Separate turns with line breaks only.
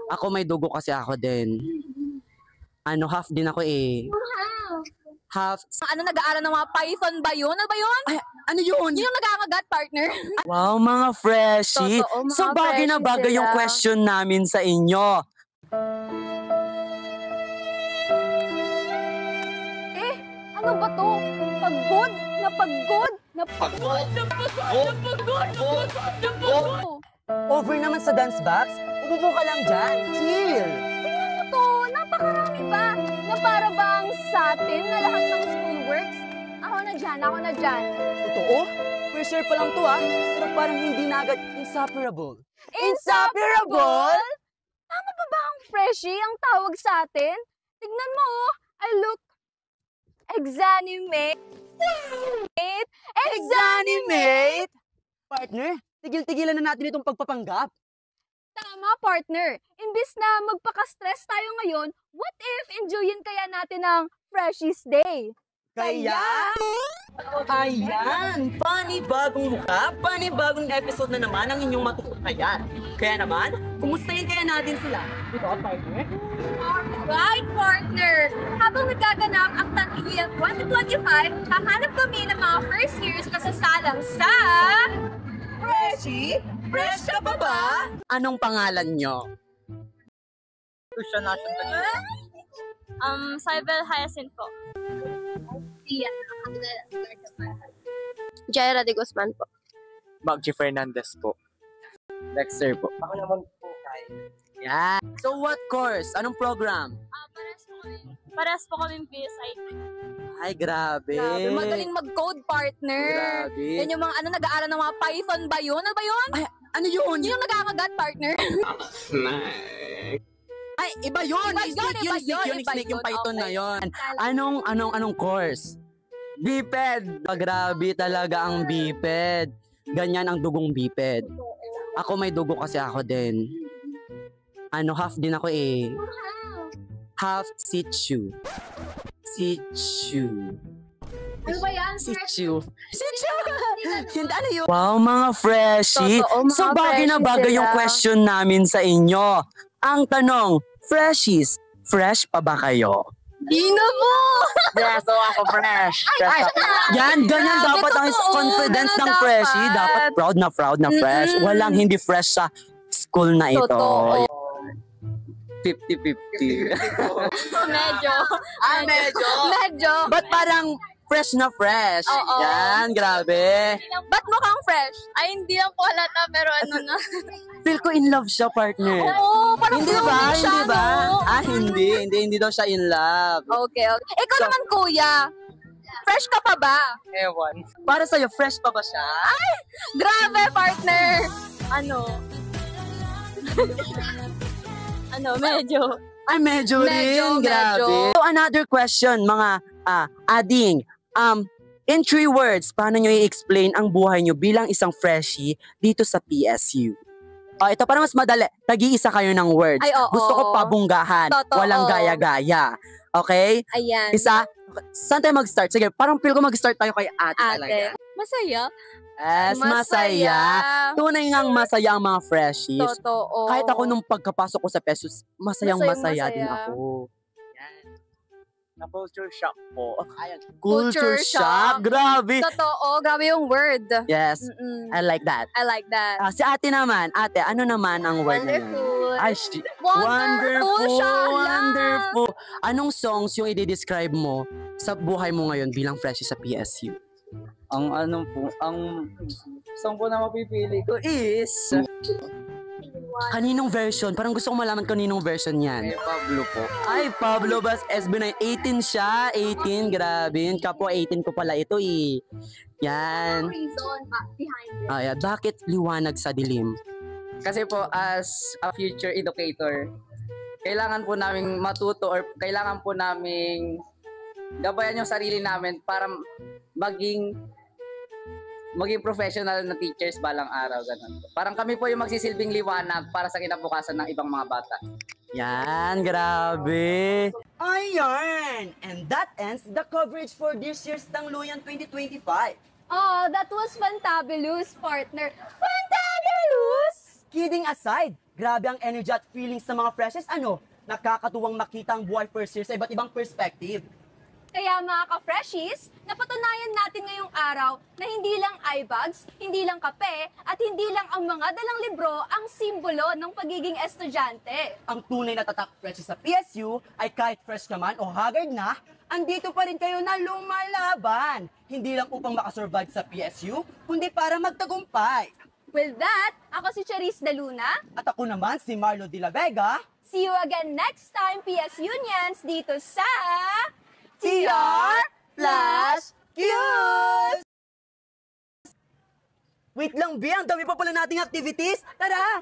Ako may dugo kasi ako din. Half din ako eh. Half.
Ano, nag-aaral ng mga Python ba yun? Ano ba yun?
Ay, ano yun?
Yun yung nag-aangagat, partner.
Wow, mga freshie.
Totoo, mga
So bagay na
freshie
bagay yung
sila.
question namin sa inyo.
Ano ba to? Pagod? Napagod? Napagod? Napagod?
Over naman sa dance box, umupo ka lang dyan. Chill.
Tingnan mo to, napakarami pa. Na para bang sa atin na lahat ng schoolworks? Ako na dyan.
Totoo? First year pa lang to pero parang hindi na agad inseparable.
Inseparable? Tama pa ba ang freshie ang tawag sa atin? Tignan mo, I look exanimate.
Exanimate? Partner, tigil-tigilan na natin itong pagpapanggap.
Tama, partner. Imbis na magpaka-stress tayo ngayon, what if enjoyin kaya natin ang Freshies Day?
Kaya? Ayan! Panibagong mukha, panibagong episode na naman ang inyong matutukayan. Kaya naman, kumustahin kaya natin sila. Dito ka, partner?
Alright, partner! Habang nagaganap ang Tag-Iyat 2025, hahanap kami ng mga first years na sasalang sa...
Freshie? Fresh ka pa ba? Anong pangalan nyo?
Cybel Hyacinth po.
Jaira de Guzman po.
Maggie Fernandez po.
Dexter po.
Ako naman po kay.
Yeah. So what course? Anong program?
Parehas po kami PSI.
Ay, grabe.
Magaling mag-code, partner.
Grabe.
Yan yung mga nag-aaral ng mga Python ba yun? Ano ba yun?
Ay, ano yun?
Yun yung nag-aangagat, partner.
Ay, iba yun. Snake yung Python na yun. Anong course? Biped. Grabe talaga ang biped. Ganyan ang dugong biped. Ako may dugo kasi ako din. Half din ako eh. Half Sichu.
Ano ba yan?
Sichu. Hindi, ano yun? Wow, mga freshie.
Totoo, mga
So bagay na
freshie
bagay yung
sila.
question namin sa inyo. Ang tanong, freshies, fresh pa ba kayo?
Di na po!
Yes, so ako fresh.
Yan, ganyan
Grabe,
dapat ang
totoo.
confidence ng
Ganun
freshie.
dapat.
Dapat proud na fresh. Walang hindi fresh sa school na ito.
Totoo.
50-50.
Medyo.
Medyo.
Ba't parang fresh na fresh?
Oo.
Yan, grabe.
Ba't mukhang fresh? Ay, hindi lang po halata, pero ano na.
Feel ko in love siya, partner.
Oo, parang
Hindi ba?
blooming siya,
Hindi ba?
no?
Hindi daw siya in love.
Okay. Ikaw naman, kuya. Fresh ka pa ba?
Ewan.
Para sa'yo, fresh pa ba siya?
Grabe, partner. Medyo.
Ay, medyo rin. Grabe.
Medyo.
So, another question, mga ading. In 3 words, paano nyo i-explain ang buhay nyo bilang isang freshie dito sa PSU? Ito para mas madali. Tag-iisa kayo ng words.
Ay, oo.
Gusto ko pabunggahan.
Totoo.
Walang gaya-gaya. Okay?
Ayan.
Isa. Saan tayo mag-start? Sige, parang feel ko mag-start tayo kay ate talaga.
Masaya.
Yes, masaya. Tunay ngang masaya ang mga freshies.
Totoo.
Kahit ako nung pagkapasok ko sa Pesos, masaya
Masaya.
din ako.
Na-culture shock po.
Ayan.
Culture
Culture
shock.
shock. Grabe.
Totoo. Grabe yung word.
Yes,
Mm-mm.
I like that.
I like that.
Si ate naman, ate, ano naman ang word na yun?
Wonderful.
Ay,
Wonderful siya,
wonderful. Anong songs yung i-describe mo sa buhay mo ngayon bilang freshie sa PSU?
Ang song po na mapipili ko is
Kaninong version? Parang gusto ko malaman kaninong version yan.
kay Pablo po.
Ay, Pablo Bas SB9. 18 siya. 18. Grabe. Yun. Kapo, 18 ko pala ito eh. Yan.
Reason behind it.
Ayan. Bakit liwanag sa dilim?
Kasi po, as a future educator, kailangan po naming matuto or kailangan po naming gabayan yung sarili namin para maging professional na teachers balang araw, ganun. Parang kami po yung magsisilbing liwanag para sa kinabukasan ng ibang mga bata.
Yan, grabe. Ayan! And that ends the coverage for this year's Tangluyan 2025.
Oh, that was fantabulous, partner. Fantabulous!
Kidding aside, Grabe ang energy at feelings sa mga freshes. Nakakatuwang makita ang buhay first year sa iba't ibang perspective.
Kaya mga ka-freshies, napatunayan natin ngayong araw na hindi lang eyebags, hindi lang kape, at hindi lang ang mga dalang libro ang simbolo ng pagiging estudyante.
Ang tunay na tatak freshies sa PSU ay kahit fresh ka man o haggard na, andito pa rin kayo na lumalaban. Hindi lang upang makasurvive sa PSU, kundi para magtagumpay.
With that, ako si Charis De Luna.
At ako naman si Marlo de la Vega.
See you again next time, PS Unions, dito sa
TR Flash Cues! Wait lang, B. Ang dami pa pala nating activities. Tara!